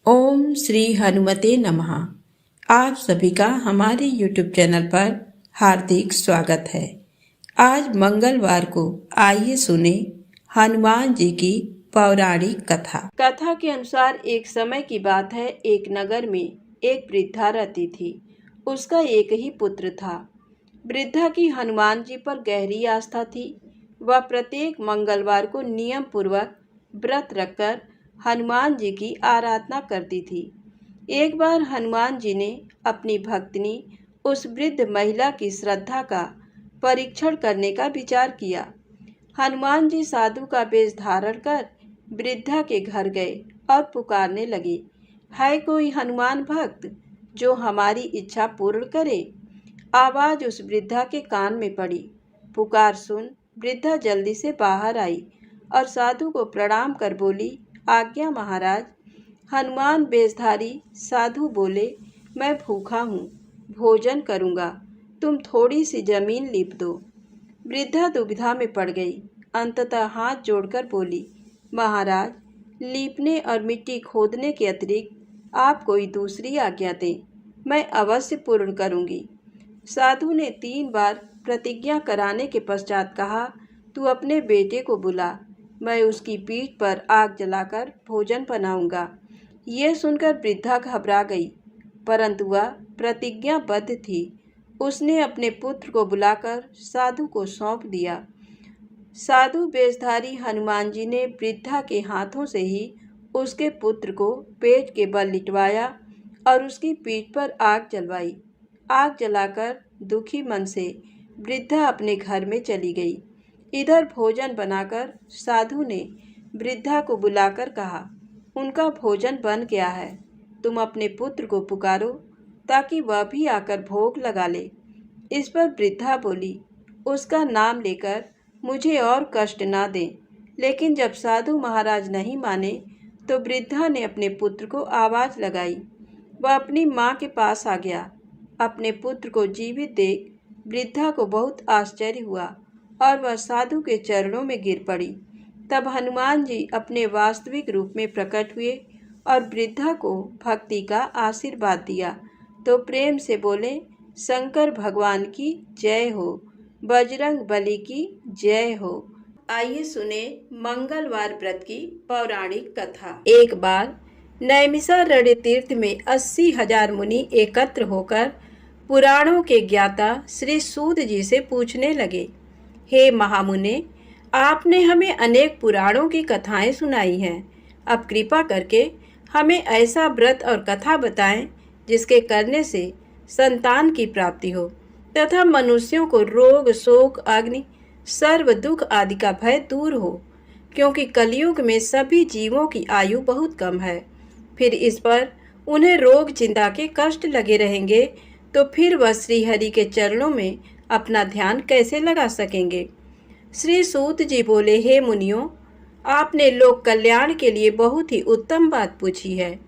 ओम श्री हनुमते नमः। आप सभी का हमारे YouTube चैनल पर हार्दिक स्वागत है। आज मंगलवार को आइए सुने हनुमान जी की पौराणिक कथा। कथा के अनुसार एक समय की बात है, एक नगर में एक वृद्धा रहती थी। उसका एक ही पुत्र था। वृद्धा की हनुमान जी पर गहरी आस्था थी। वह प्रत्येक मंगलवार को नियम पूर्वक व्रत रखकर हनुमान जी की आराधना करती थी। एक बार हनुमान जी ने अपनी भक्तिनी उस वृद्ध महिला की श्रद्धा का परीक्षण करने का विचार किया। हनुमान जी साधु का वेश धारण कर वृद्धा के घर गए और पुकारने लगे, है कोई हनुमान भक्त जो हमारी इच्छा पूर्ण करे। आवाज उस वृद्धा के कान में पड़ी। पुकार सुन वृद्धा जल्दी से बाहर आई और साधु को प्रणाम कर बोली, आज्ञा महाराज। हनुमान वेशधारी साधु बोले, मैं भूखा हूँ, भोजन करूँगा, तुम थोड़ी सी जमीन लीप दो। वृद्धा दुविधा में पड़ गई। अंततः हाथ जोड़कर बोली, महाराज, लीपने और मिट्टी खोदने के अतिरिक्त आप कोई दूसरी आज्ञा दें, मैं अवश्य पूर्ण करूँगी। साधु ने 3 बार प्रतिज्ञा कराने के पश्चात कहा, तू अपने बेटे को बुला, मैं उसकी पीठ पर आग जलाकर भोजन बनाऊंगा। ये सुनकर वृद्धा घबरा गई, परंतु वह प्रतिज्ञाबद्ध थी। उसने अपने पुत्र को बुलाकर साधु को सौंप दिया। साधु वेशधारी हनुमान जी ने वृद्धा के हाथों से ही उसके पुत्र को पेट के बल लिटवाया और उसकी पीठ पर आग जलवाई। आग जलाकर दुखी मन से वृद्धा अपने घर में चली गई। इधर भोजन बनाकर साधु ने वृद्धा को बुलाकर कहा, उनका भोजन बन गया है, तुम अपने पुत्र को पुकारो ताकि वह भी आकर भोग लगा ले। इस पर वृद्धा बोली, उसका नाम लेकर मुझे और कष्ट ना दें। लेकिन जब साधु महाराज नहीं माने तो वृद्धा ने अपने पुत्र को आवाज़ लगाई। वह अपनी माँ के पास आ गया। अपने पुत्र को जीवित देख वृद्धा को बहुत आश्चर्य हुआ और वह साधु के चरणों में गिर पड़ी। तब हनुमान जी अपने वास्तविक रूप में प्रकट हुए और वृद्धा को भक्ति का आशीर्वाद दिया तो प्रेम से बोले, शंकर भगवान की जय हो, बजरंग बली की जय हो। आइए सुने मंगलवार व्रत की पौराणिक कथा। एक बार नैमिषारण्य तीर्थ में 80,000 मुनि एकत्र होकर पुराणों के ज्ञाता श्री सूत जी से पूछने लगे, हे महामुने, आपने हमें अनेक पुराणों की कथाएं सुनाई हैं। अब कृपा करके हमें ऐसा व्रत और कथा बताएं जिसके करने से संतान की प्राप्ति हो तथा मनुष्यों को रोग, शोक, अग्नि, सर्व दुख आदि का भय दूर हो, क्योंकि कलयुग में सभी जीवों की आयु बहुत कम है। फिर इस पर उन्हें रोग, चिंता के कष्ट लगे रहेंगे तो फिर वह श्रीहरि के चरणों में अपना ध्यान कैसे लगा सकेंगे। श्री सूत जी बोले, हे मुनियों, आपने लोक कल्याण के लिए बहुत ही उत्तम बात पूछी है।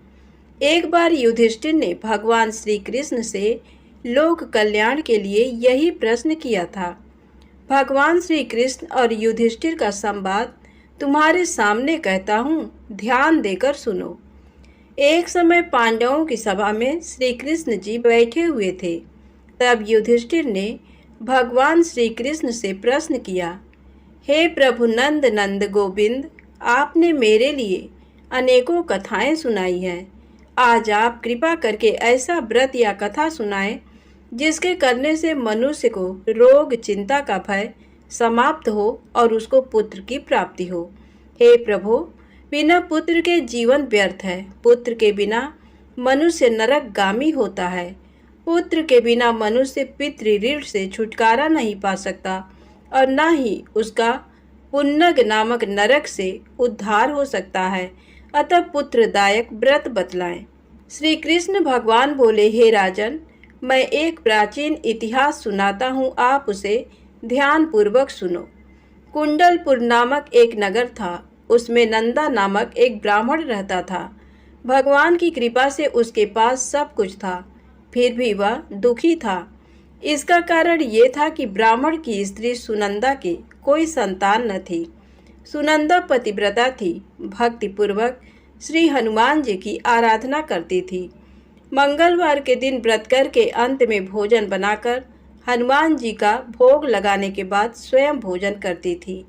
एक बार युधिष्ठिर ने भगवान श्री कृष्ण से लोक कल्याण के लिए यही प्रश्न किया था। भगवान श्री कृष्ण और युधिष्ठिर का संवाद तुम्हारे सामने कहता हूँ, ध्यान देकर सुनो। एक समय पांडवों की सभा में श्री कृष्ण जी बैठे हुए थे। तब युधिष्ठिर ने भगवान श्री कृष्ण से प्रश्न किया, हे प्रभु नंद नंद गोविंद, आपने मेरे लिए अनेकों कथाएं सुनाई हैं। आज आप कृपा करके ऐसा व्रत या कथा सुनाएं जिसके करने से मनुष्य को रोग, चिंता का भय समाप्त हो और उसको पुत्र की प्राप्ति हो। हे प्रभु, बिना पुत्र के जीवन व्यर्थ है। पुत्र के बिना मनुष्य नरकगामी होता है। पुत्र के बिना मनुष्य पितृ ऋण से छुटकारा नहीं पा सकता और न ही उसका पुन्नग नामक नरक से उद्धार हो सकता है। अतः पुत्रदायक व्रत बतलाएं। श्री कृष्ण भगवान बोले, हे राजन, मैं एक प्राचीन इतिहास सुनाता हूँ, आप उसे ध्यान पूर्वक सुनो। कुंडलपुर नामक एक नगर था। उसमें नंदा नामक एक ब्राह्मण रहता था। भगवान की कृपा से उसके पास सब कुछ था, फिर भी वह दुखी था। इसका कारण ये था कि ब्राह्मण की स्त्री सुनंदा के कोई संतान न थी। सुनंदा पतिव्रता थी, भक्तिपूर्वक श्री हनुमान जी की आराधना करती थी। मंगलवार के दिन व्रत करके अंत में भोजन बनाकर हनुमान जी का भोग लगाने के बाद स्वयं भोजन करती थी।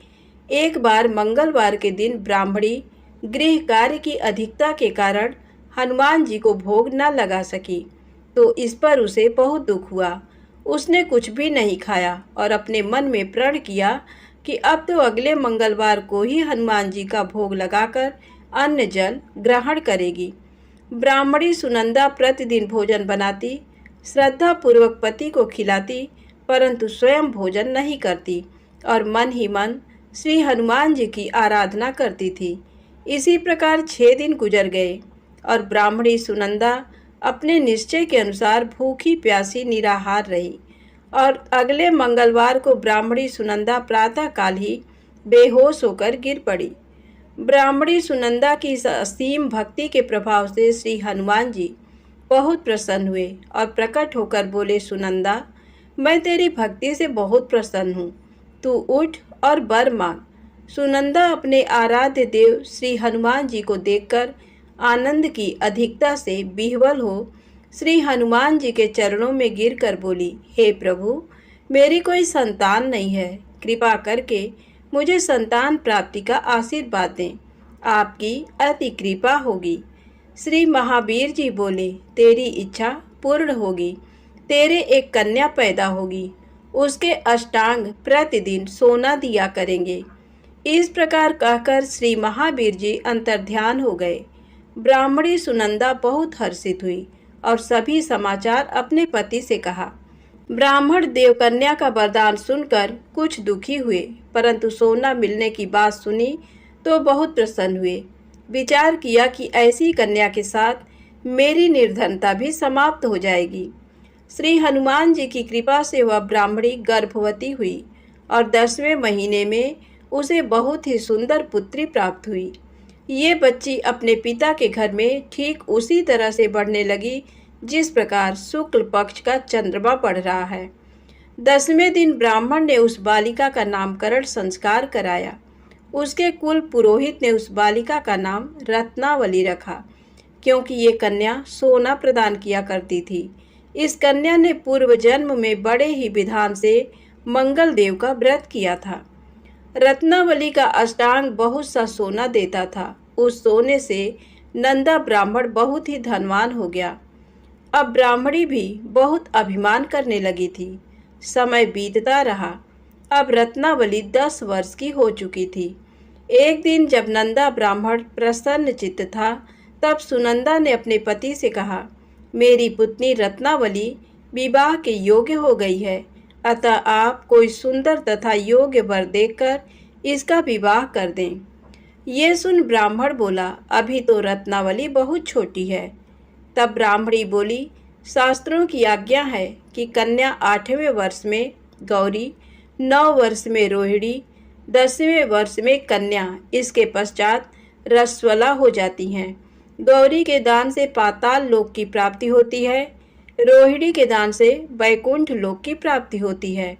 एक बार मंगलवार के दिन ब्राह्मणी गृह कार्य की अधिकता के कारण हनुमान जी को भोग न लगा सकी, तो इस पर उसे बहुत दुख हुआ। उसने कुछ भी नहीं खाया और अपने मन में प्रण किया कि अब तो अगले मंगलवार को ही हनुमान जी का भोग लगाकर अन्न जल ग्रहण करेगी। ब्राह्मणी सुनंदा प्रतिदिन भोजन बनाती, श्रद्धा पूर्वक पति को खिलाती, परंतु स्वयं भोजन नहीं करती और मन ही मन श्री हनुमान जी की आराधना करती थी। इसी प्रकार 6 दिन गुजर गए और ब्राह्मणी सुनंदा अपने निश्चय के अनुसार भूखी प्यासी निराहार रही और अगले मंगलवार को ब्राह्मणी सुनंदा प्रातःकाल ही बेहोश होकर गिर पड़ी। ब्राह्मणी सुनंदा की इस असीम भक्ति के प्रभाव से श्री हनुमान जी बहुत प्रसन्न हुए और प्रकट होकर बोले, सुनंदा, मैं तेरी भक्ति से बहुत प्रसन्न हूँ, तू उठ और वर मांग। सुनंदा अपने आराध्य देव श्री हनुमान जी को देखकर आनंद की अधिकता से विह्वल हो श्री हनुमान जी के चरणों में गिरकर बोली, हे प्रभु, मेरी कोई संतान नहीं है, कृपा करके मुझे संतान प्राप्ति का आशीर्वाद दें, आपकी अति कृपा होगी। श्री महावीर जी बोले, तेरी इच्छा पूर्ण होगी, तेरे एक कन्या पैदा होगी, उसके अष्टांग प्रतिदिन सोना दिया करेंगे। इस प्रकार कहकर श्री महावीर जी अंतर्ध्यान हो गए। ब्राह्मणी सुनंदा बहुत हर्षित हुई और सभी समाचार अपने पति से कहा। ब्राह्मण देवकन्या का वरदान सुनकर कुछ दुखी हुए, परंतु सोना मिलने की बात सुनी तो बहुत प्रसन्न हुए। विचार किया कि ऐसी कन्या के साथ मेरी निर्धनता भी समाप्त हो जाएगी। श्री हनुमान जी की कृपा से वह ब्राह्मणी गर्भवती हुई और 10वें महीने में उसे बहुत ही सुंदर पुत्री प्राप्त हुई। ये बच्ची अपने पिता के घर में ठीक उसी तरह से बढ़ने लगी जिस प्रकार शुक्ल पक्ष का चंद्रमा बढ़ रहा है। 10वें दिन ब्राह्मण ने उस बालिका का नामकरण संस्कार कराया। उसके कुल पुरोहित ने उस बालिका का नाम रत्नावली रखा, क्योंकि ये कन्या सोना प्रदान किया करती थी। इस कन्या ने पूर्व जन्म में बड़े ही विधान से मंगल देव का व्रत किया था। रत्नावली का अष्टांग बहुत सा सोना देता था। उस सोने से नंदा ब्राह्मण बहुत ही धनवान हो गया। अब ब्राह्मणी भी बहुत अभिमान करने लगी थी। समय बीतता रहा। अब रत्नावली 10 वर्ष की हो चुकी थी। एक दिन जब नंदा ब्राह्मण प्रसन्न चित्त था, तब सुनंदा ने अपने पति से कहा, मेरी पुत्री रत्नावली विवाह के योग्य हो गई है, अतः आप कोई सुंदर तथा योग्य वर देखकर इसका विवाह कर दें। ये सुन ब्राह्मण बोला, अभी तो रत्नावली बहुत छोटी है। तब ब्राह्मणी बोली, शास्त्रों की आज्ञा है कि कन्या 8वें वर्ष में गौरी, 9 वर्ष में रोहिणी, 10वें वर्ष में कन्या, इसके पश्चात रसवला हो जाती हैं। गौरी के दान से पाताल लोक की प्राप्ति होती है, रोहिणी के दान से वैकुंठ लोक की प्राप्ति होती है,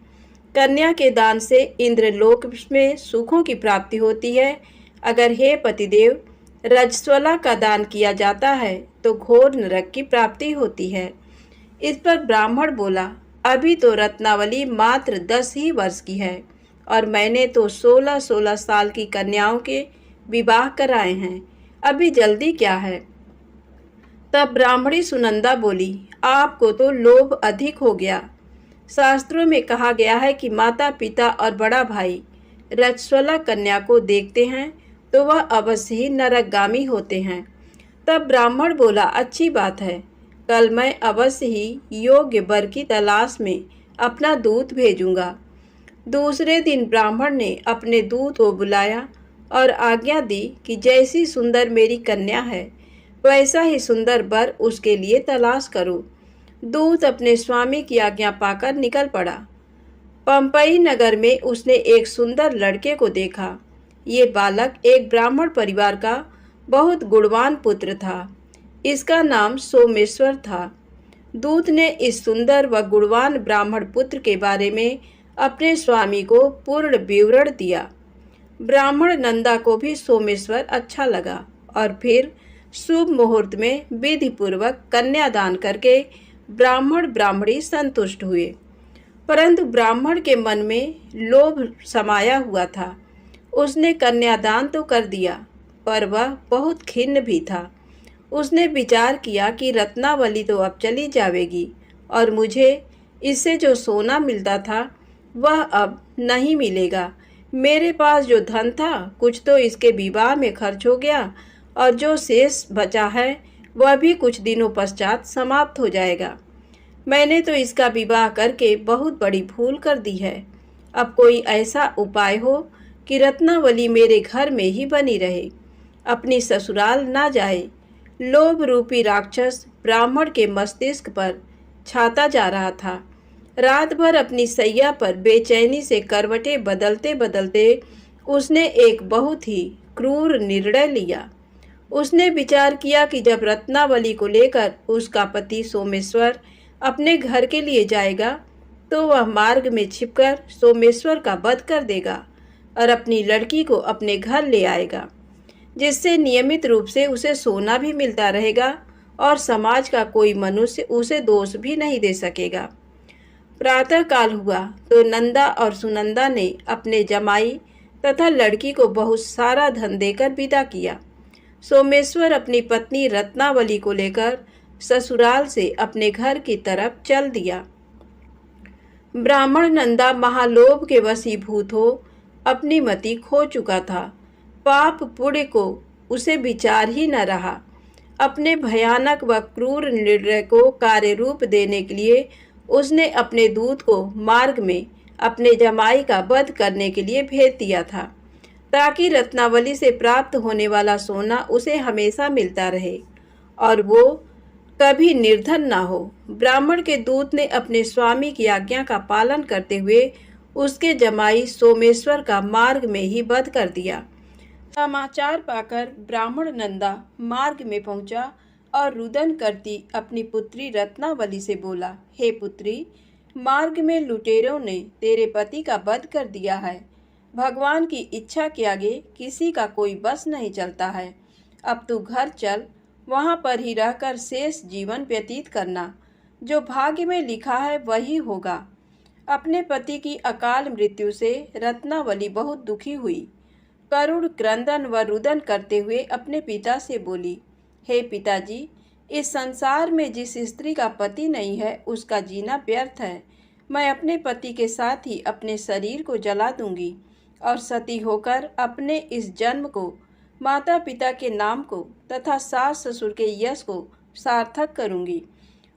कन्या के दान से इंद्रलोक में सुखों की प्राप्ति होती है। अगर हे पतिदेव रजस्वला का दान किया जाता है तो घोर नरक की प्राप्ति होती है। इस पर ब्राह्मण बोला, अभी तो रत्नावली मात्र 10 ही वर्ष की है और मैंने तो 16-16 साल की कन्याओं के विवाह कराए हैं, अभी जल्दी क्या है। तब ब्राह्मणी सुनंदा बोली, आपको तो लोभ अधिक हो गया। शास्त्रों में कहा गया है कि माता पिता और बड़ा भाई रजस्वला कन्या को देखते हैं तो वह अवश्य ही नरकगामी होते हैं। तब ब्राह्मण बोला, अच्छी बात है, कल मैं अवश्य ही योग्य वर की तलाश में अपना दूत भेजूंगा। दूसरे दिन ब्राह्मण ने अपने दूत को बुलाया और आज्ञा दी कि जैसी सुंदर मेरी कन्या है वैसा ही सुंदर वर उसके लिए तलाश करो। दूत अपने स्वामी की आज्ञा पाकर निकल पड़ा। पंपई नगर में उसने एक सुंदर लड़के को देखा। ये बालक एक ब्राह्मण परिवार का बहुत गुणवान पुत्र था। इसका नाम सोमेश्वर था। दूत ने इस सुंदर व गुणवान ब्राह्मण पुत्र के बारे में अपने स्वामी को पूर्ण विवरण दिया। ब्राह्मण नंदा को भी सोमेश्वर अच्छा लगा और फिर शुभ मुहूर्त में विधि पूर्वक कन्यादान करके ब्राह्मण ब्राह्मणी संतुष्ट हुए। परंतु ब्राह्मण के मन में लोभ समाया हुआ था। उसने कन्यादान तो कर दिया, पर वह बहुत खिन्न भी था। उसने विचार किया कि रत्नावली तो अब चली जाएगी और मुझे इससे जो सोना मिलता था वह अब नहीं मिलेगा। मेरे पास जो धन था कुछ तो इसके विवाह में खर्च हो गया और जो शेष बचा है वह भी कुछ दिनों पश्चात समाप्त हो जाएगा। मैंने तो इसका विवाह करके बहुत बड़ी भूल कर दी है। अब कोई ऐसा उपाय हो कि रत्नावली मेरे घर में ही बनी रहे, अपनी ससुराल ना जाए। लोभ रूपी राक्षस ब्राह्मण के मस्तिष्क पर छाता जा रहा था। रात भर अपनी सैया पर बेचैनी से करवटें बदलते बदलते उसने एक बहुत ही क्रूर निर्णय लिया। उसने विचार किया कि जब रत्नावली को लेकर उसका पति सोमेश्वर अपने घर के लिए जाएगा तो वह मार्ग में छिपकर सोमेश्वर का वध कर देगा और अपनी लड़की को अपने घर ले आएगा, जिससे नियमित रूप से उसे सोना भी मिलता रहेगा और समाज का कोई मनुष्य उसे दोष भी नहीं दे सकेगा। प्रातः काल हुआ तो नंदा और सुनंदा ने अपने जमाई तथा लड़की को बहुत सारा धन देकर विदा किया। सोमेश्वर अपनी पत्नी रत्नावली को लेकर ससुराल से अपने घर की तरफ चल दिया। ब्राह्मण नंदा महालोभ के वशीभूत हो अपनी मति खो चुका था। पाप पुण्य को उसे विचार ही न रहा। अपने भयानक व क्रूर निर्णय को कार्य रूप देने के लिए उसने अपने दूत को मार्ग में अपने जमाई का वध करने के लिए भेज दिया था, ताकि रत्नावली से प्राप्त होने वाला सोना उसे हमेशा मिलता रहे और वो कभी निर्धन ना हो। ब्राह्मण के दूत ने अपने स्वामी की आज्ञा का पालन करते हुए उसके जमाई सोमेश्वर का मार्ग में ही वध कर दिया। समाचार पाकर ब्राह्मण नंदा मार्ग में पहुंचा और रुदन करती अपनी पुत्री रत्नावली से बोला, हे पुत्री, मार्ग में लुटेरों ने तेरे पति का वध कर दिया है। भगवान की इच्छा के आगे किसी का कोई बस नहीं चलता है। अब तू घर चल, वहाँ पर ही रहकर शेष जीवन व्यतीत करना। जो भाग्य में लिखा है वही होगा। अपने पति की अकाल मृत्यु से रत्नावली बहुत दुखी हुई। करुण क्रंदन व रुदन करते हुए अपने पिता से बोली, हे पिताजी, इस संसार में जिस स्त्री का पति नहीं है उसका जीना व्यर्थ है। मैं अपने पति के साथ ही अपने शरीर को जला दूंगी और सती होकर अपने इस जन्म को, माता पिता के नाम को तथा सास ससुर के यश को सार्थक करूंगी।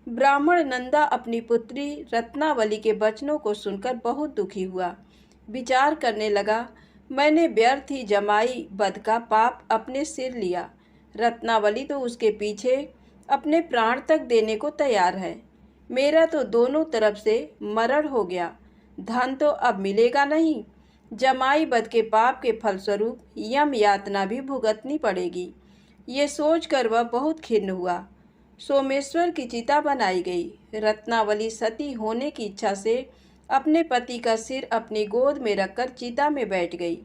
ब्राह्मण नंदा अपनी पुत्री रत्नावली के वचनों को सुनकर बहुत दुखी हुआ। विचार करने लगा, मैंने व्यर्थ ही जमाई वध का पाप अपने सिर लिया। रत्नावली तो उसके पीछे अपने प्राण तक देने को तैयार है। मेरा तो दोनों तरफ से मरण हो गया। धन तो अब मिलेगा नहीं। जमाई वध के पाप के फलस्वरूप यम यातना भी भुगतनी पड़ेगी। ये सोचकर वह बहुत खिन्न हुआ। सोमेश्वर की चिता बनाई गई। रत्नावली सती होने की इच्छा से अपने पति का सिर अपनी गोद में रखकर चिता में बैठ गई।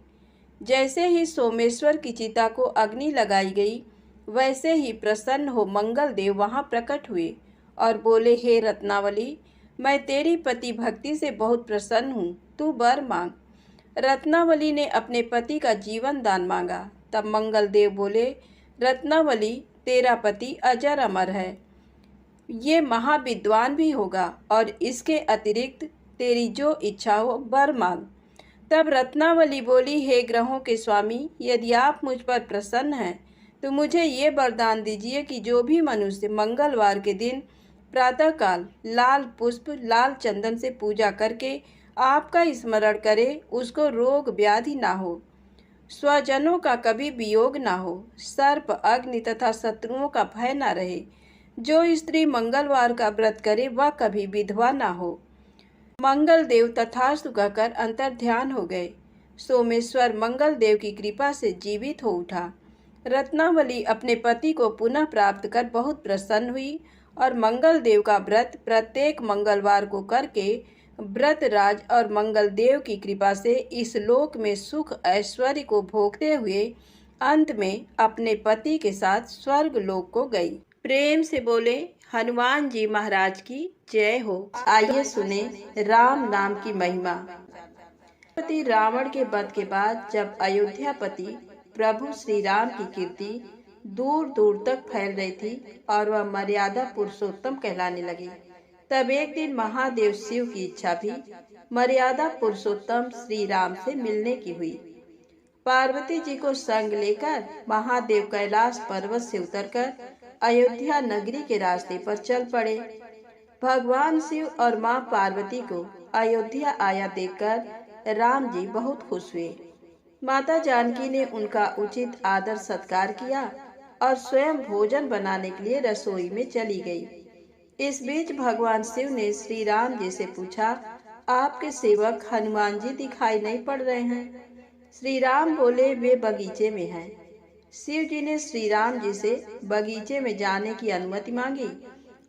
जैसे ही सोमेश्वर की चिता को अग्नि लगाई गई, वैसे ही प्रसन्न हो मंगल देव वहाँ प्रकट हुए और बोले, हे रत्नावली, मैं तेरी पति भक्ति से बहुत प्रसन्न हूँ, तू वर मांग। रत्नावली ने अपने पति का जीवन दान मांगा। तब मंगल देव बोले, रत्नावली, तेरा पति अजर अमर है, ये महाविद्वान भी होगा और इसके अतिरिक्त तेरी जो इच्छा हो वर मांग। तब रत्नावली बोली, हे ग्रहों के स्वामी, यदि आप मुझ पर प्रसन्न हैं तो मुझे ये वरदान दीजिए कि जो भी मनुष्य मंगलवार के दिन प्रातःकाल लाल पुष्प लाल चंदन से पूजा करके आपका स्मरण करे, उसको रोग व्याधि ना हो, स्वजनों का कभी वियोग ना हो, सर्प अग्नि तथा शत्रुओं का भय ना रहे। जो स्त्री मंगलवार का व्रत करे वह कभी विधवा ना हो। मंगल देव तथास्तु कहकर अंतर ध्यान हो गए। सोमेश्वर मंगल देव की कृपा से जीवित हो उठा। रत्नावली अपने पति को पुनः प्राप्त कर बहुत प्रसन्न हुई और मंगल देव का व्रत प्रत्येक मंगलवार को करके व्रतराज और मंगल देव की कृपा से इस लोक में सुख ऐश्वर्य को भोगते हुए अंत में अपने पति के साथ स्वर्ग लोक को गई। प्रेम से बोले हनुमान जी महाराज की जय हो। आइए सुने राम नाम की महिमा। पति रावण के वध के बाद जब अयोध्यापति प्रभु श्री राम की कीर्ति दूर दूर तक फैल रही थी और वह मर्यादा पुरुषोत्तम कहलाने लगे, तब एक दिन महादेव शिव की इच्छा भी मर्यादा पुरुषोत्तम श्री राम से मिलने की हुई। पार्वती जी को संग लेकर महादेव कैलाश पर्वत से उतरकर अयोध्या नगरी के रास्ते पर चल पड़े। भगवान शिव और मां पार्वती को अयोध्या आया देखकर राम जी बहुत खुश हुए। माता जानकी ने उनका उचित आदर सत्कार किया और स्वयं भोजन बनाने के लिए रसोई में चली गई। इस बीच भगवान शिव ने श्री राम जी से पूछा, आपके सेवक हनुमान जी दिखाई नहीं पड़ रहे हैं? श्री राम बोले, वे बगीचे में हैं। शिव जी ने श्री राम जी से बगीचे में जाने की अनुमति मांगी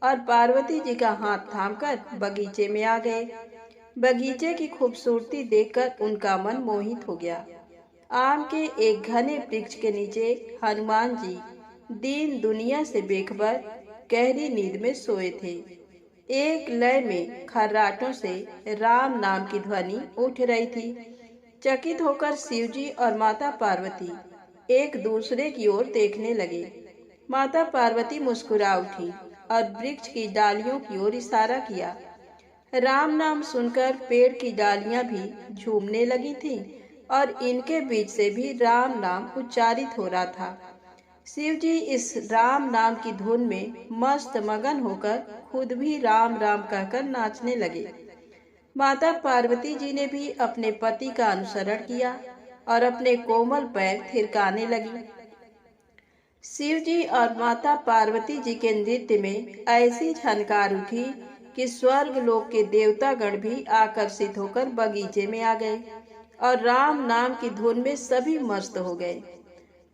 और पार्वती जी का हाथ थामकर बगीचे में आ गए। बगीचे की खूबसूरती देखकर उनका मन मोहित हो गया। आम के एक घने वृक्ष के नीचे हनुमान जी दीन दुनिया से बेखबर गहरी नींद में सोए थे। एक लय में खर्राटों से राम नाम की ध्वनि उठ रही थी। चकित होकर शिवजी और माता पार्वती एक दूसरे की ओर देखने लगे। माता पार्वती मुस्कुरा उठी और वृक्ष की डालियों की ओर इशारा किया। राम नाम सुनकर पेड़ की डालियां भी झूमने लगी थीं और इनके बीच से भी राम नाम उच्चारित हो रहा था। शिवजी इस राम नाम की धुन में मस्त मगन होकर खुद भी राम राम कहकर नाचने लगे। माता पार्वती जी ने भी अपने पति का अनुसरण किया और अपने कोमल पैर थिरकाने लगी। शिव जी और माता पार्वती जी के नृत्य में ऐसी झनकार उठी कि स्वर्ग लोक के देवता गण भी आकर्षित होकर बगीचे में आ गए और राम नाम की धुन में सभी मस्त हो गए।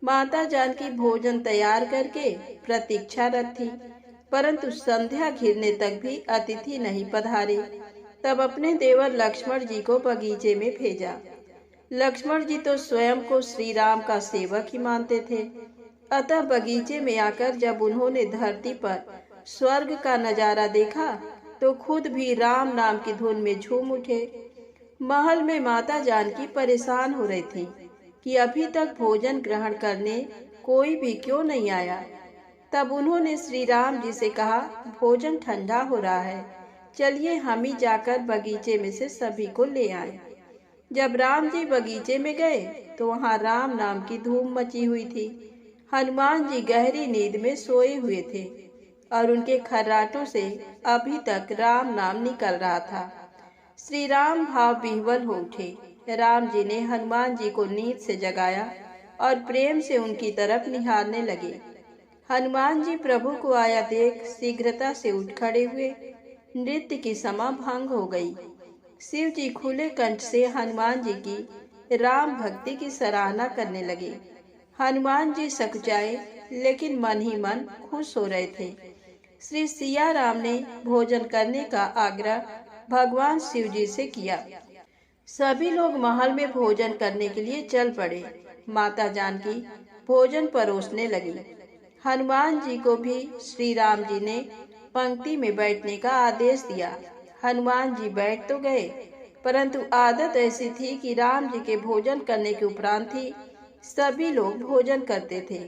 माता जानकी भोजन तैयार करके प्रतीक्षारत थी, परंतु संध्या घिरने तक भी अतिथि नहीं पधारे। तब अपने देवर लक्ष्मण जी को बगीचे में भेजा। लक्ष्मण जी तो स्वयं को श्री राम का सेवक ही मानते थे, अतः बगीचे में आकर जब उन्होंने धरती पर स्वर्ग का नजारा देखा तो खुद भी राम नाम की धुन में झूम उठे। महल में माता जानकी परेशान हो रही थी कि अभी तक भोजन ग्रहण करने कोई भी क्यों नहीं आया। तब उन्होंने श्री राम जी से कहा, भोजन ठंडा हो रहा है, चलिए हम ही जाकर बगीचे में से सभी को ले आए। जब राम जी बगीचे में गए तो वहाँ राम नाम की धूम मची हुई थी। हनुमान जी गहरी नींद में सोए हुए थे और उनके खर्राटों से अभी तक राम नाम निकल रहा था। श्री राम भाव विह्वल हो उठे। राम जी ने हनुमान जी को नींद से जगाया और प्रेम से उनकी तरफ निहारने लगे। हनुमान जी प्रभु को आया देख शीघ्रता से उठ खड़े हुए। नृत्य की समा भंग हो गई। शिव जी खुले कंठ से हनुमान जी की राम भक्ति की सराहना करने लगे। हनुमान जी सकुचाए लेकिन मन ही मन खुश हो रहे थे। श्री सिया राम ने भोजन करने का आग्रह भगवान शिव जी से किया। सभी लोग महल में भोजन करने के लिए चल पड़े। माता जानकी भोजन परोसने लगी। हनुमान जी को भी श्री राम जी ने पंक्ति में बैठने का आदेश दिया। हनुमान जी बैठ तो गए, परंतु आदत ऐसी थी कि राम जी के भोजन करने के उपरांत ही सभी लोग भोजन करते थे।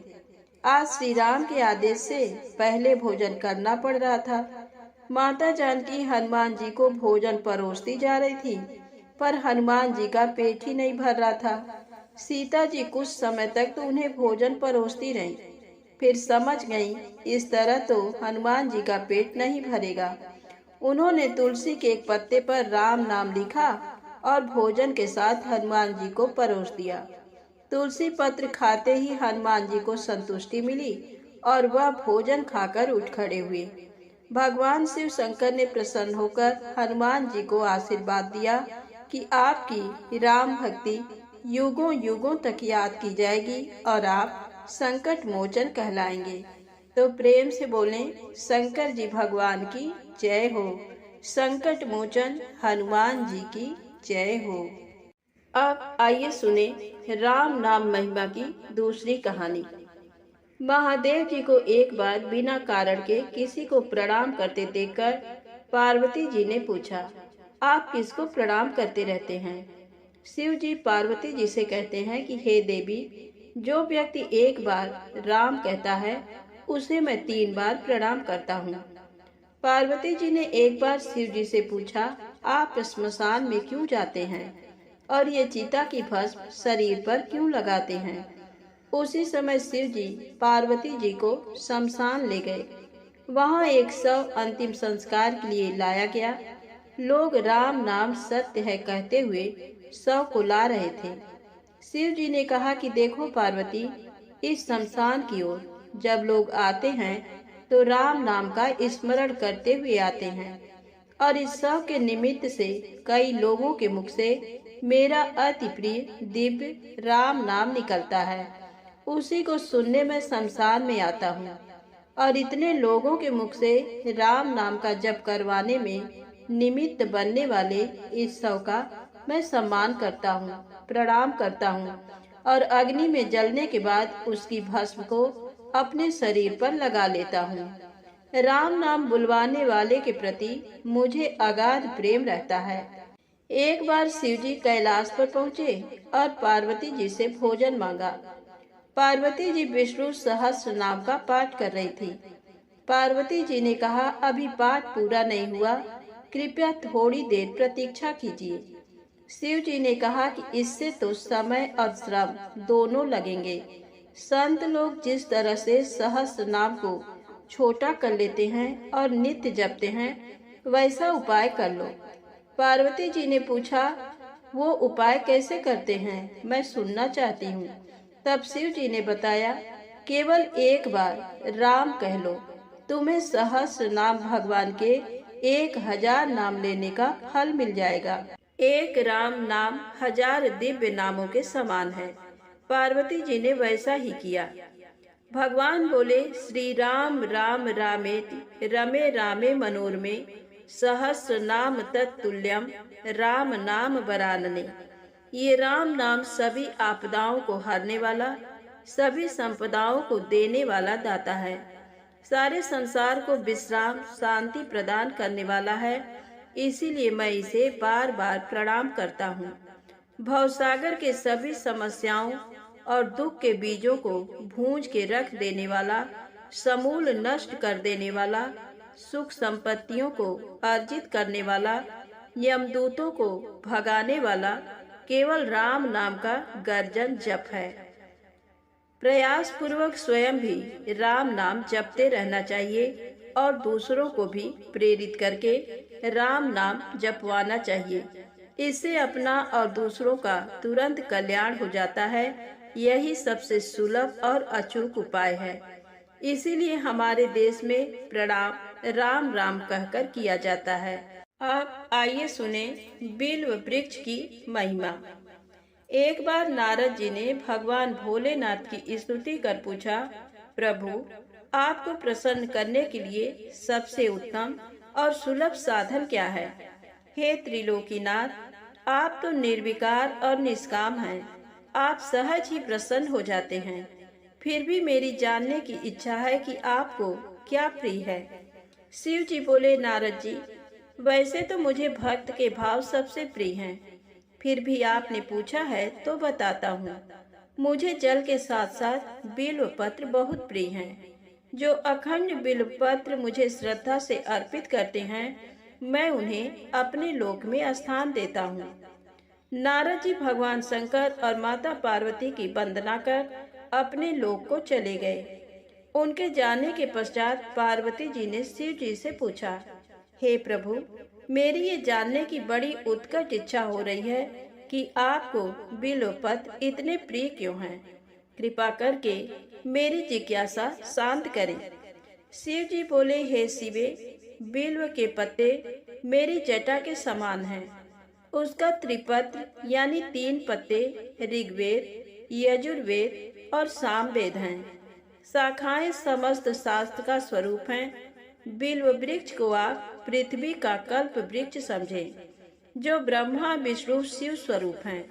आज श्री राम के आदेश से पहले भोजन करना पड़ रहा था। माता जानकी हनुमान जी को भोजन परोसती जा रही थी, पर हनुमान जी का पेट ही नहीं भर रहा था। सीता जी कुछ समय तक तो उन्हें भोजन परोसती रहीं, फिर समझ गईं इस तरह तो हनुमान जी का पेट नहीं भरेगा। उन्होंने तुलसी के एक पत्ते पर राम नाम लिखा और भोजन के साथ हनुमान जी को परोस दिया। तुलसी पत्र खाते ही हनुमान जी को संतुष्टि मिली और वह भोजन खाकर उठ खड़े हुए। भगवान शिव शंकर ने प्रसन्न होकर हनुमान जी को आशीर्वाद दिया कि आपकी राम भक्ति युगों युगों तक याद की जाएगी और आप संकट मोचन कहलाएंगे। तो प्रेम से बोलें, शंकर जी भगवान की जय हो। संकट मोचन हनुमान जी की जय हो। अब आइए सुने राम नाम महिमा की दूसरी कहानी। महादेव जी को एक बार बिना कारण के किसी को प्रणाम करते देखकर पार्वती जी ने पूछा, आप किसको प्रणाम करते रहते हैं? शिव जी पार्वती जी से कहते हैं कि हे देवी, जो व्यक्ति एक बार राम कहता है उसे मैं 3 बार प्रणाम करता हूँ। पार्वती जी ने एक बार शिव जी से पूछा, आप स्मशान में क्यों जाते हैं और ये चिता की भस्म शरीर पर क्यों लगाते हैं? उसी समय शिव जी पार्वती जी को शमशान ले गए। वहां एक शव अंतिम संस्कार के लिए लाया गया। लोग राम नाम सत्य है कहते हुए शव को ला रहे थे। शिव जी ने कहा कि देखो पार्वती, इस शमशान की ओर जब लोग आते हैं तो राम नाम का स्मरण करते हुए आते हैं और इस शव के निमित्त से कई लोगों के मुख से मेरा अति प्रिय दिव्य राम नाम निकलता है। उसी को सुनने में शमशान में आता हूँ और इतने लोगों के मुख से राम नाम का जप करवाने में निमित्त बनने वाले इस शव का मैं सम्मान करता हूँ, प्रणाम करता हूँ और अग्नि में जलने के बाद उसकी भस्म को अपने शरीर पर लगा लेता हूँ। राम नाम बुलवाने वाले के प्रति मुझे अगाध प्रेम रहता है। एक बार शिव जी कैलाश पर पहुँचे और पार्वती जी से भोजन मांगा। पार्वती जी विष्णु सहस्त्र नाम का पाठ कर रही थी। पार्वती जी ने कहा, अभी पाठ पूरा नहीं हुआ, कृपया थोड़ी देर प्रतीक्षा कीजिए। शिव जी ने कहा कि इससे तो समय और श्रम दोनों लगेंगे। संत लोग जिस तरह से सहस्त्र नाम को छोटा कर लेते हैं और नित्य जपते हैं, वैसा उपाय कर लो। पार्वती जी ने पूछा, वो उपाय कैसे करते हैं, मैं सुनना चाहती हूँ। तब शिव जी ने बताया, केवल एक बार राम कह लो, तुम्हें सहस्त्र नाम भगवान के 1000 नाम लेने का फल मिल जाएगा। एक राम नाम 1000 दिव्य नामों के समान है। पार्वती जी ने वैसा ही किया। भगवान बोले, श्री राम राम रामेति रमे रामे मनोरमे सहस्र नाम तत्तुल्यम राम नाम वरानने। ये राम नाम सभी आपदाओं को हरने वाला, सभी संपदाओं को देने वाला दाता है। सारे संसार को विश्राम शांति प्रदान करने वाला है। इसीलिए मैं इसे बार बार प्रणाम करता हूँ। भवसागर के सभी समस्याओं और दुख के बीजों को भूंज के रख देने वाला, समूल नष्ट कर देने वाला, सुख संपत्तियों को अर्जित करने वाला, यमदूतों को भगाने वाला केवल राम नाम का गर्जन जप है। प्रयास पूर्वक स्वयं भी राम नाम जपते रहना चाहिए और दूसरों को भी प्रेरित करके राम नाम जपवाना चाहिए। इससे अपना और दूसरों का तुरंत कल्याण हो जाता है। यही सबसे सुलभ और अचूक उपाय है। इसीलिए हमारे देश में प्रणाम राम राम कहकर किया जाता है। अब आइए सुने बिल्व वृक्ष की महिमा। एक बार नारद जी ने भगवान भोलेनाथ की स्तुति कर पूछा, प्रभु, आपको प्रसन्न करने के लिए सबसे उत्तम और सुलभ साधन क्या है? हे त्रिलोकीनाथ, आप तो निर्विकार और निष्काम हैं। आप सहज ही प्रसन्न हो जाते हैं। फिर भी मेरी जानने की इच्छा है कि आपको क्या प्रिय है। शिव जी बोले, नारद जी, वैसे तो मुझे भक्त के भाव सबसे प्रिय हैं। फिर भी आपने पूछा है तो बताता हूँ। मुझे जल के साथ साथ बिल्व पत्र बहुत प्रिय हैं। जो अखंड बिल्व पत्र मुझे श्रद्धा से अर्पित करते हैं, मैं उन्हें अपने लोक में स्थान देता हूँ। नारद जी भगवान शंकर और माता पार्वती की वंदना कर अपने लोक को चले गए। उनके जाने के पश्चात पार्वती जी ने शिव जी से पूछा, हे प्रभु, मेरी ये जानने की बड़ी उत्कट इच्छा हो रही है कि आपको बिल्व पत्र इतने प्रिय क्यों हैं। कृपा करके मेरी जिज्ञासा शांत करें। शिव जी बोले, हे शिवे, बिल्व के पत्ते मेरी जटा के समान हैं। उसका त्रिपत्र यानी 3 पत्ते ऋग्वेद, यजुर्वेद और सामवेद हैं। शाखाएं समस्त शास्त्र का स्वरूप हैं। बिल्व वृक्ष को आप पृथ्वी का कल्प वृक्ष समझें, जो ब्रह्मा विष्णु शिव स्वरूप हैं।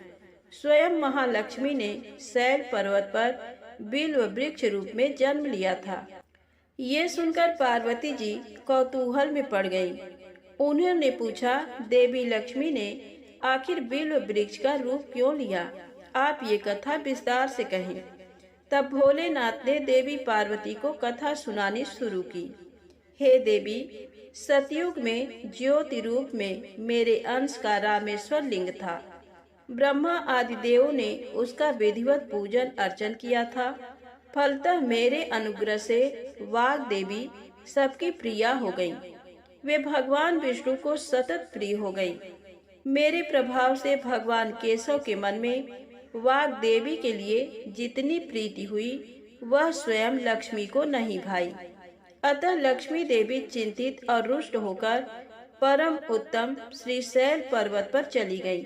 स्वयं महालक्ष्मी ने शैल पर्वत पर बिल्व वृक्ष रूप में जन्म लिया था। ये सुनकर पार्वती जी कौतूहल में पड़ गईं। उन्होंने पूछा, देवी लक्ष्मी ने आखिर बिल्व वृक्ष का रूप क्यों लिया? आप ये कथा विस्तार से कहें। तब भोलेनाथ ने देवी पार्वती को कथा सुनानी शुरू की। हे देवी, सतयुग में ज्योति रूप में मेरे अंश का रामेश्वर लिंग था। ब्रह्मा आदि देवों ने उसका विधिवत पूजन अर्चन किया था। फलतः मेरे अनुग्रह से वाग देवी सबकी प्रिया हो गईं। वे भगवान विष्णु को सतत प्रिय हो गईं। मेरे प्रभाव से भगवान केशव के मन में वाग देवी के लिए जितनी प्रीति हुई वह स्वयं लक्ष्मी को नहीं भाई। अतः लक्ष्मी देवी चिंतित और रुष्ट होकर परम उत्तम श्रीशैल पर्वत पर चली गईं।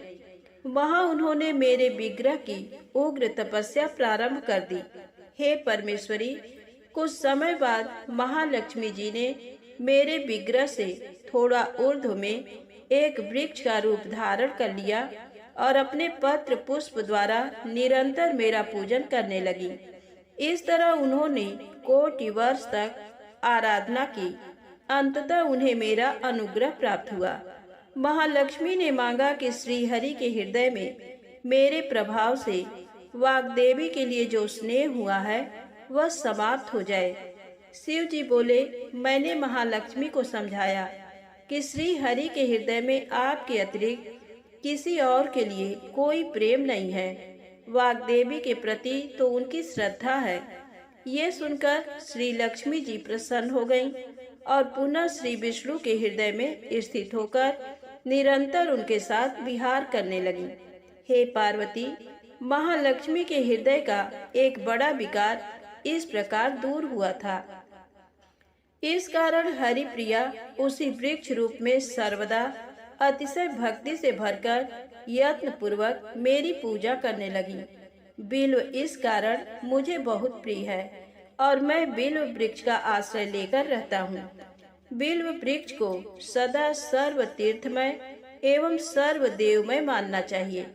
वहां उन्होंने मेरे विग्रह की उग्र तपस्या प्रारंभ कर दी। हे परमेश्वरी, कुछ समय बाद महालक्ष्मी जी ने मेरे विग्रह से थोड़ा ऊर्ध्व में एक वृक्ष का रूप धारण कर लिया और अपने पत्र पुष्प द्वारा निरंतर मेरा पूजन करने लगी। इस तरह उन्होंने कोटि वर्ष तक आराधना की। अंततः उन्हें मेरा अनुग्रह प्राप्त हुआ। महालक्ष्मी ने मांगा कि श्री हरि के हृदय में मेरे प्रभाव से वाग्देवी के लिए जो स्नेह हुआ है वह समाप्त हो जाए। शिव जी बोले, मैंने महालक्ष्मी को समझाया कि श्री हरि के हृदय में आपके अतिरिक्त किसी और के लिए कोई प्रेम नहीं है। वाग्देवी के प्रति तो उनकी श्रद्धा है। ये सुनकर श्री लक्ष्मी जी प्रसन्न हो गईं और पुनः श्री विष्णु के हृदय में स्थित होकर निरंतर उनके साथ विहार करने लगी। हे पार्वती, महालक्ष्मी के हृदय का एक बड़ा विकार इस प्रकार दूर हुआ था। इस कारण हरिप्रिया उसी वृक्ष रूप में सर्वदा अतिशय भक्ति से भरकर यत्न पूर्वक मेरी पूजा करने लगी। बिल्व इस कारण मुझे बहुत प्रिय है और मैं बिल्व वृक्ष का आश्रय लेकर रहता हूँ। बिल्व वृक्ष को सदा सर्व तीर्थमय एवं सर्व देवमय मानना चाहिए,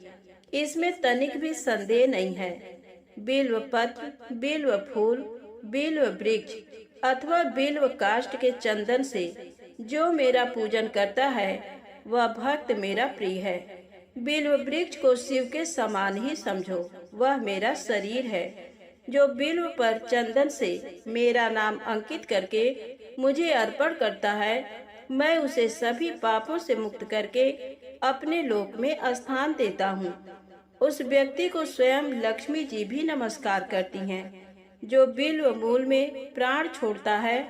इसमें तनिक भी संदेह नहीं है। बिल्व पत्र, बिल्व फूल, बिल्व वृक्ष अथवा बिल्व काष्ठ के चंदन से जो मेरा पूजन करता है वह भक्त मेरा प्रिय है। बिल्व वृक्ष को शिव के समान ही समझो, वह मेरा शरीर है। जो बिल्व पर चंदन से मेरा नाम अंकित करके मुझे अर्पण करता है, मैं उसे सभी पापों से मुक्त करके अपने लोक में स्थान देता हूँ। उस व्यक्ति को स्वयं लक्ष्मी जी भी नमस्कार करती हैं। जो बिल्व मूल में प्राण छोड़ता है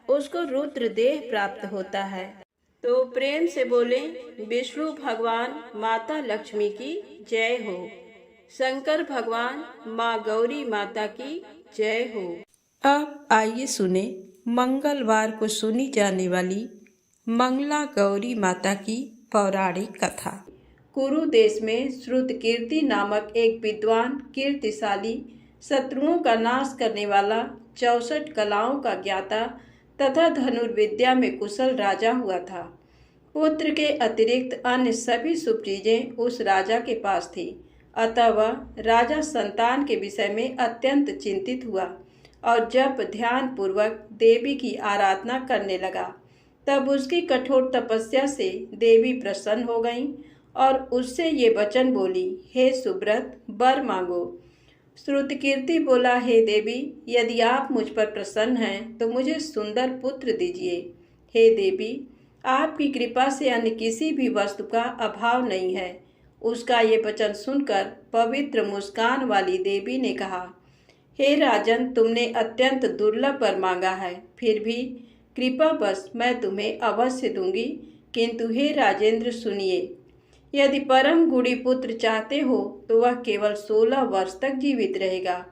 उसको रुद्र देह प्राप्त होता है। तो प्रेम से बोले, विष्णु भगवान माता लक्ष्मी की जय हो। शंकर भगवान माँ गौरी माता की जय हो। अब आइए सुने मंगलवार को सुनी जाने वाली मंगला गौरी माता की पौराणिक कथा। कुरु देश में श्रुतकीर्ति नामक एक विद्वान, कीर्तिशाली, शत्रुओं का नाश करने वाला, 64 कलाओं का ज्ञाता तथा धनुर्विद्या में कुशल राजा हुआ था। पुत्र के अतिरिक्त अन्य सभी शुभ चीजें उस राजा के पास थी। अतः वह राजा संतान के विषय में अत्यंत चिंतित हुआ और जब ध्यान पूर्वक देवी की आराधना करने लगा तब उसकी कठोर तपस्या से देवी प्रसन्न हो गईं और उससे ये वचन बोली, हे सुब्रत, वर मांगो। श्रुतकीर्ति बोला, हे देवी, यदि आप मुझ पर प्रसन्न हैं तो मुझे सुंदर पुत्र दीजिए। हे देवी, आपकी कृपा से अन्य किसी भी वस्तु का अभाव नहीं है। उसका ये वचन सुनकर पवित्र मुस्कान वाली देवी ने कहा, हे राजन, तुमने अत्यंत दुर्लभ वर मांगा है, फिर भी कृपावश मैं तुम्हें अवश्य दूंगी। किंतु हे राजेंद्र, सुनिए, यदि परम गुणी पुत्र चाहते हो तो वह केवल 16 वर्ष तक जीवित रहेगा,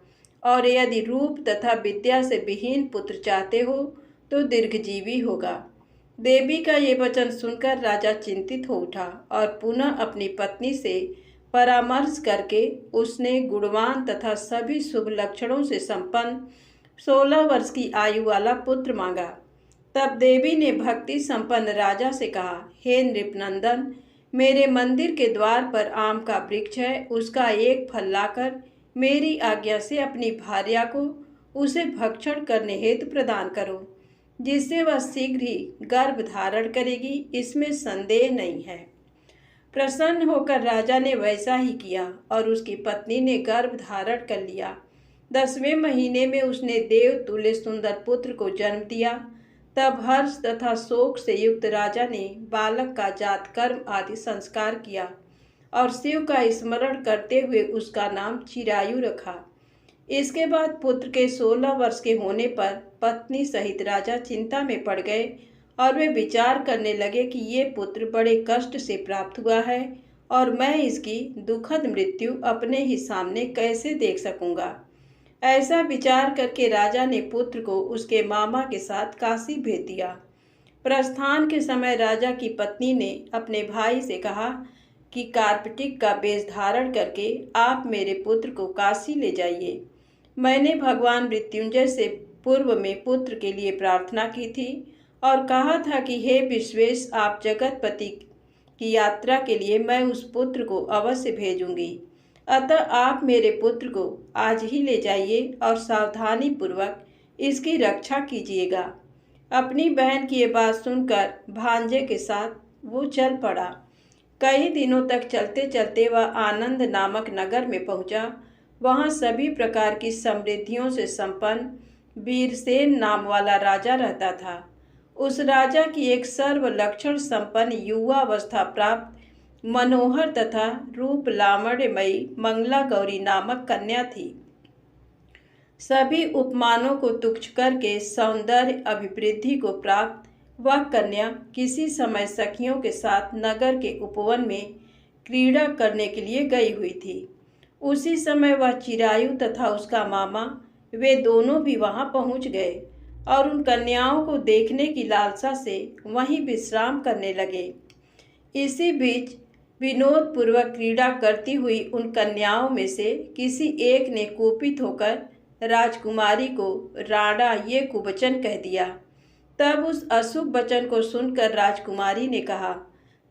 और यदि रूप तथा विद्या से विहीन पुत्र चाहते हो तो दीर्घजीवी होगा। देवी का ये वचन सुनकर राजा चिंतित हो उठा और पुनः अपनी पत्नी से परामर्श करके उसने गुणवान तथा सभी शुभ लक्षणों से संपन्न 16 वर्ष की आयु वाला पुत्र मांगा। तब देवी ने भक्ति संपन्न राजा से कहा, हे नृपनंदन, मेरे मंदिर के द्वार पर आम का वृक्ष है, उसका एक फल लाकर मेरी आज्ञा से अपनी भार्या को उसे भक्षण करने हेतु प्रदान करो, जिससे वह शीघ्र ही गर्भ धारण करेगी, इसमें संदेह नहीं है। प्रसन्न होकर राजा ने वैसा ही किया और उसकी पत्नी ने गर्भ धारण कर लिया। 10वें महीने में उसने देव तुल्य सुंदर पुत्र को जन्म दिया। तब हर्ष तथा शोक से युक्त राजा ने बालक का जात कर्म आदि संस्कार किया और शिव का स्मरण करते हुए उसका नाम चिरायु रखा। इसके बाद पुत्र के 16 वर्ष के होने पर पत्नी सहित राजा चिंता में पड़ गए और वे विचार करने लगे कि ये पुत्र बड़े कष्ट से प्राप्त हुआ है और मैं इसकी दुखद मृत्यु अपने ही सामने कैसे देख सकूंगा। ऐसा विचार करके राजा ने पुत्र को उसके मामा के साथ काशी भेज दिया। प्रस्थान के समय राजा की पत्नी ने अपने भाई से कहा कि कार्पटिक का वेश धारण करके आप मेरे पुत्र को काशी ले जाइए। मैंने भगवान मृत्युंजय से पूर्व में पुत्र के लिए प्रार्थना की थी और कहा था कि हे विश्वेश, आप जगतपति की यात्रा के लिए मैं उस पुत्र को अवश्य भेजूंगी। अतः आप मेरे पुत्र को आज ही ले जाइए और सावधानी पूर्वक इसकी रक्षा कीजिएगा। अपनी बहन की ये बात सुनकर भांजे के साथ वो चल पड़ा। कई दिनों तक चलते चलते वह आनंद नामक नगर में पहुंचा। वहां सभी प्रकार की समृद्धियों से संपन्न वीरसेन नाम वाला राजा रहता था। उस राजा की एक सर्वलक्षण संपन्न युवावस्था प्राप्त मनोहर तथा रूप लावण्यमयी मंगला गौरी नामक कन्या थी। सभी उपमानों को तुच्छ करके सौंदर्य अभिवृद्धि को प्राप्त वह कन्या किसी समय सखियों के साथ नगर के उपवन में क्रीड़ा करने के लिए गई हुई थी। उसी समय वह चिरायु तथा उसका मामा वे दोनों भी वहां पहुंच गए और उन कन्याओं को देखने की लालसा से वहीं विश्राम करने लगे। इसी बीच विनोद पूर्वक क्रीड़ा करती हुई उन कन्याओं में से किसी एक ने कुपित होकर राजकुमारी को राणा ये कुवचन कह दिया। तब उस अशुभ वचन को सुनकर राजकुमारी ने कहा,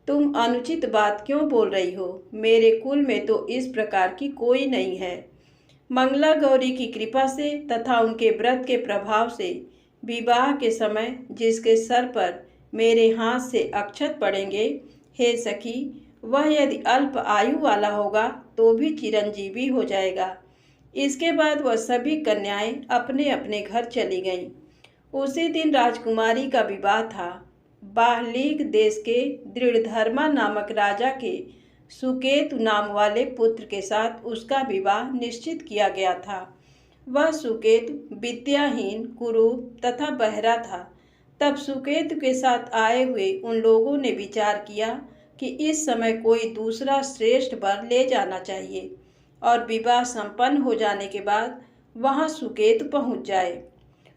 तुम अनुचित बात क्यों बोल रही हो? मेरे कुल में तो इस प्रकार की कोई नहीं है। मंगला गौरी की कृपा से तथा उनके व्रत के प्रभाव से विवाह के समय जिसके सर पर मेरे हाथ से अक्षत पड़ेंगे, हे सखी, वह यदि अल्प आयु वाला होगा तो भी चिरंजीवी हो जाएगा। इसके बाद वह सभी कन्याएं अपने अपने घर चली गईं। उसी दिन राजकुमारी का विवाह था। बाहलीग देश के दृढ़धर्मा नामक राजा के सुकेतु नाम वाले पुत्र के साथ उसका विवाह निश्चित किया गया था। वह सुकेतु विद्याहीन, कुरूप तथा बहरा था। तब सुकेतु के साथ आए हुए उन लोगों ने विचार किया कि इस समय कोई दूसरा श्रेष्ठ वर ले जाना चाहिए और विवाह संपन्न हो जाने के बाद वहां सुकेतु पहुंच जाए।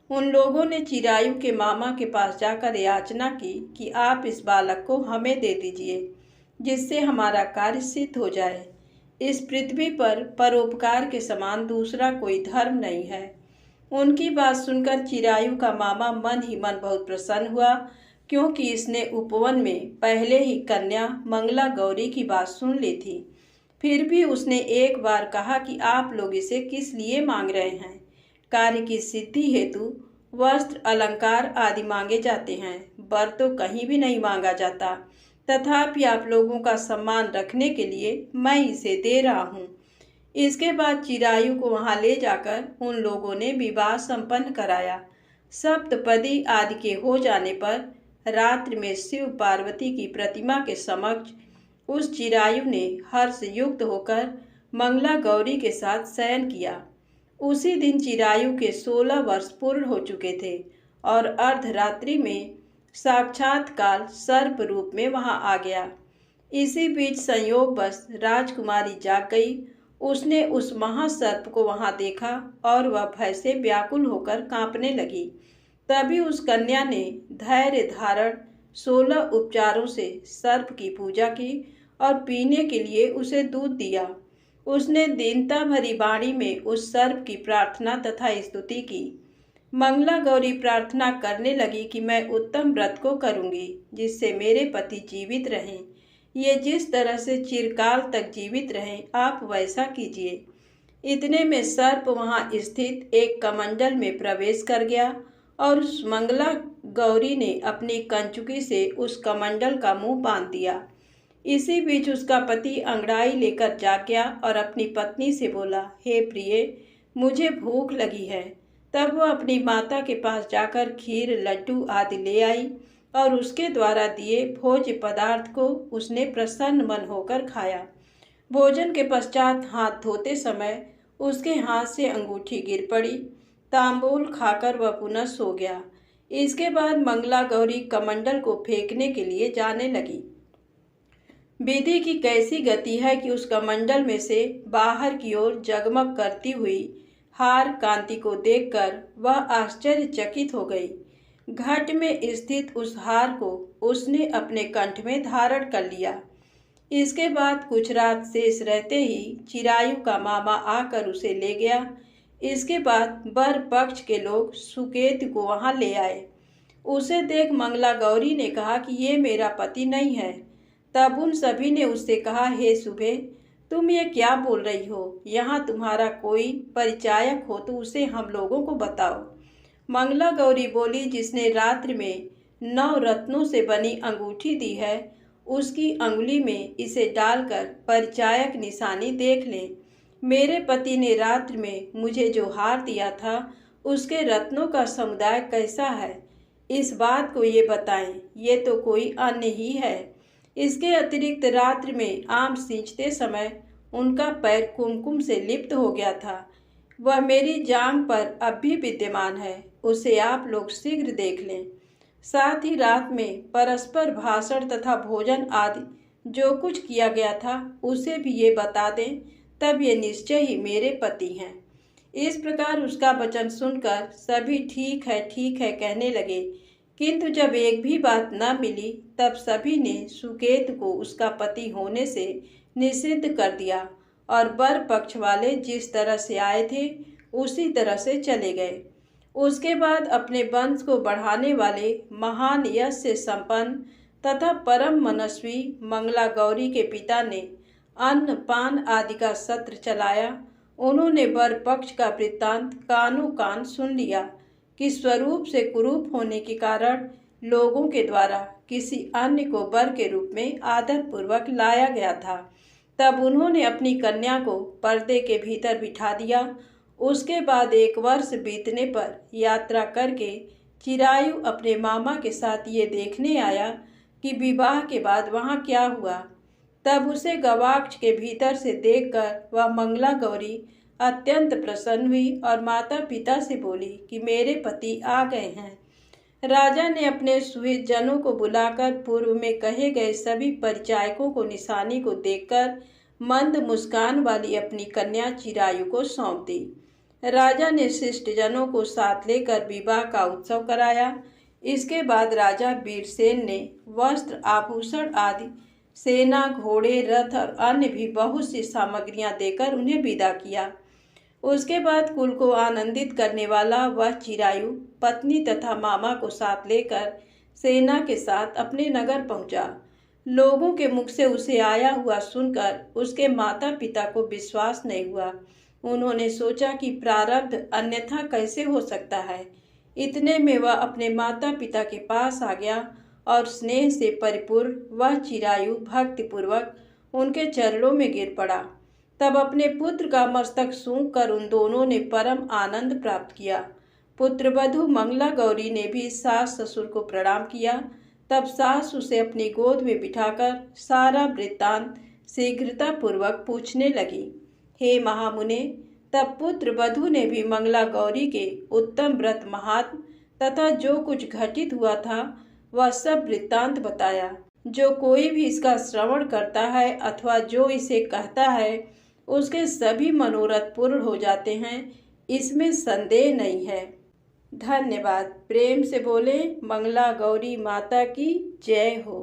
उन लोगों ने चिरायु के मामा के पास जाकर याचना की कि आप इस बालक को हमें दे दीजिए, जिससे हमारा कार्य सिद्ध हो जाए। इस पृथ्वी पर परोपकार के समान दूसरा कोई धर्म नहीं है। उनकी बात सुनकर चिरायु का मामा मन ही मन बहुत प्रसन्न हुआ, क्योंकि इसने उपवन में पहले ही कन्या मंगला गौरी की बात सुन ली थी। फिर भी उसने एक बार कहा कि आप लोग इसे किस लिए मांग रहे हैं? कार्य की सिद्धि हेतु वस्त्र, अलंकार आदि मांगे जाते हैं, वर तो कहीं भी नहीं मांगा जाता। तथापि आप लोगों का सम्मान रखने के लिए मैं इसे दे रहा हूँ। इसके बाद चिरायु को वहां ले जाकर उन लोगों ने विवाह संपन्न कराया। सप्तपदी आदि के हो जाने पर रात्रि में शिव पार्वती की प्रतिमा के समक्ष उस चिरायु ने हर्ष युक्त होकर मंगला गौरी के साथ शयन किया। उसी दिन चिरायु के 16 वर्ष पूर्ण हो चुके थे और अर्धरात्रि में साक्षात काल सर्प रूप में वहां आ गया। इसी बीच संयोगवश राजकुमारी जाग गई। उसने उस महासर्प को वहां देखा और वह भय से व्याकुल होकर कांपने लगी। तभी उस कन्या ने धैर्य धारण 16 उपचारों से सर्प की पूजा की और पीने के लिए उसे दूध दिया। उसने दीनता भरी वाणी में उस सर्प की प्रार्थना तथा स्तुति की। मंगला गौरी प्रार्थना करने लगी कि मैं उत्तम व्रत को करूंगी, जिससे मेरे पति जीवित रहें। ये जिस तरह से चिरकाल तक जीवित रहें, आप वैसा कीजिए। इतने में सर्प वहां स्थित एक कमंडल में प्रवेश कर गया और उस मंगला गौरी ने अपनी कंचुकी से उस कमंडल का मुंह बांध दिया। इसी बीच उसका पति अंगड़ाई लेकर जाग गया और अपनी पत्नी से बोला, हे प्रिय, मुझे भूख लगी है। तब वह अपनी माता के पास जाकर खीर, लड्डू आदि ले आई और उसके द्वारा दिए भोज्य पदार्थ को उसने प्रसन्न मन होकर खाया। भोजन के पश्चात हाथ धोते समय उसके हाथ से अंगूठी गिर पड़ी। तांबूल खाकर वह पुनः सो गया। इसके बाद मंगला गौरी कमंडल को फेंकने के लिए जाने लगी। विधि की कैसी गति है कि उस कमंडल में से बाहर की ओर जगमग करती हुई हार कांति को देखकर वह आश्चर्यचकित हो गई। घट में स्थित उस हार को उसने अपने कंठ में धारण कर लिया। इसके बाद कुछ रात शेष रहते ही चिरायु का मामा आकर उसे ले गया। इसके बाद वर पक्ष के लोग सुकेतु को वहां ले आए। उसे देख मंगला गौरी ने कहा कि ये मेरा पति नहीं है। तब उन सभी ने उससे कहा, हे सुबे, तुम ये क्या बोल रही हो? यहाँ तुम्हारा कोई परिचायक हो तो उसे हम लोगों को बताओ। मंगला गौरी बोली, जिसने रात्रि में 9 रत्नों से बनी अंगूठी दी है, उसकी अंगुली में इसे डालकर परिचायक निशानी देख लें। मेरे पति ने रात्रि में मुझे जो हार दिया था, उसके रत्नों का समुदाय कैसा है, इस बात को ये बताएं। ये तो कोई अन्य ही है। इसके अतिरिक्त रात्रि में आम सींचते समय उनका पैर कुमकुम से लिप्त हो गया था। वह मेरी जांघ पर अब भी विद्यमान है। उसे आप लोग शीघ्र देख लें। साथ ही रात में परस्पर भाषण तथा भोजन आदि जो कुछ किया गया था उसे भी ये बता दें, तब ये निश्चय ही मेरे पति हैं। इस प्रकार उसका वचन सुनकर सभी ठीक है कहने लगे, किंतु जब एक भी बात न मिली तब सभी ने सुकेतु को उसका पति होने से निषिद्ध कर दिया और वर पक्ष वाले जिस तरह से आए थे उसी तरह से चले गए। उसके बाद अपने वंश को बढ़ाने वाले महान यश से संपन्न तथा परम मनस्वी मंगला गौरी के पिता ने अन्न पान आदि का सत्र चलाया। उन्होंने वर पक्ष का वृत्तांत कानों कान सुन लिया कि स्वरूप से कुरूप होने के कारण लोगों के द्वारा किसी अन्य को वर के रूप में आदर पूर्वक लाया गया था। तब उन्होंने अपनी कन्या को पर्दे के भीतर बिठा दिया। उसके बाद 1 वर्ष बीतने पर यात्रा करके चिरायु अपने मामा के साथ ये देखने आया कि विवाह के बाद वहाँ क्या हुआ। तब उसे गवाक्ष के भीतर से देखकर वह मंगला गौरी अत्यंत प्रसन्न हुई और माता पिता से बोली कि मेरे पति आ गए हैं। राजा ने अपने सुहित जनों को बुलाकर पूर्व में कहे गए सभी परिचायकों को निशानी को देखकर मंद मुस्कान वाली अपनी कन्या चिरायु को सौंप दी। राजा ने शिष्ट जनों को साथ लेकर विवाह का उत्सव कराया। इसके बाद राजा वीरसेन ने वस्त्र आभूषण आदि सेना, घोड़े, रथ और अन्य भी बहुत सी सामग्रियां देकर उन्हें विदा किया। उसके बाद कुल को आनंदित करने वाला वह चिरायु पत्नी तथा मामा को साथ लेकर सेना के साथ अपने नगर पहुंचा। लोगों के मुख से उसे आया हुआ सुनकर उसके माता पिता को विश्वास नहीं हुआ। उन्होंने सोचा कि प्रारब्ध अन्यथा कैसे हो सकता है। इतने में वह अपने माता पिता के पास आ गया और स्नेह से परिपूर्ण वह चिरायु भक्तिपूर्वक उनके चरणों में गिर पड़ा। तब अपने पुत्र का मस्तक सूंघ कर उन दोनों ने परम आनंद प्राप्त किया। पुत्रवधू मंगला गौरी ने भी सास ससुर को प्रणाम किया। तब सास उसे अपनी गोद में बिठाकर सारा वृत्तांत शीघ्रता पूर्वक पूछने लगी। हे महामुने, तब पुत्र वधू ने भी मंगला गौरी के उत्तम व्रत महात्म तथा जो कुछ घटित हुआ था वह सब वृत्तांत बताया। जो कोई भी इसका श्रवण करता है अथवा जो इसे कहता है उसके सभी मनोरथ पूर्ण हो जाते हैं, इसमें संदेह नहीं है। धन्यवाद। प्रेम से बोले मंगला गौरी माता की जय हो।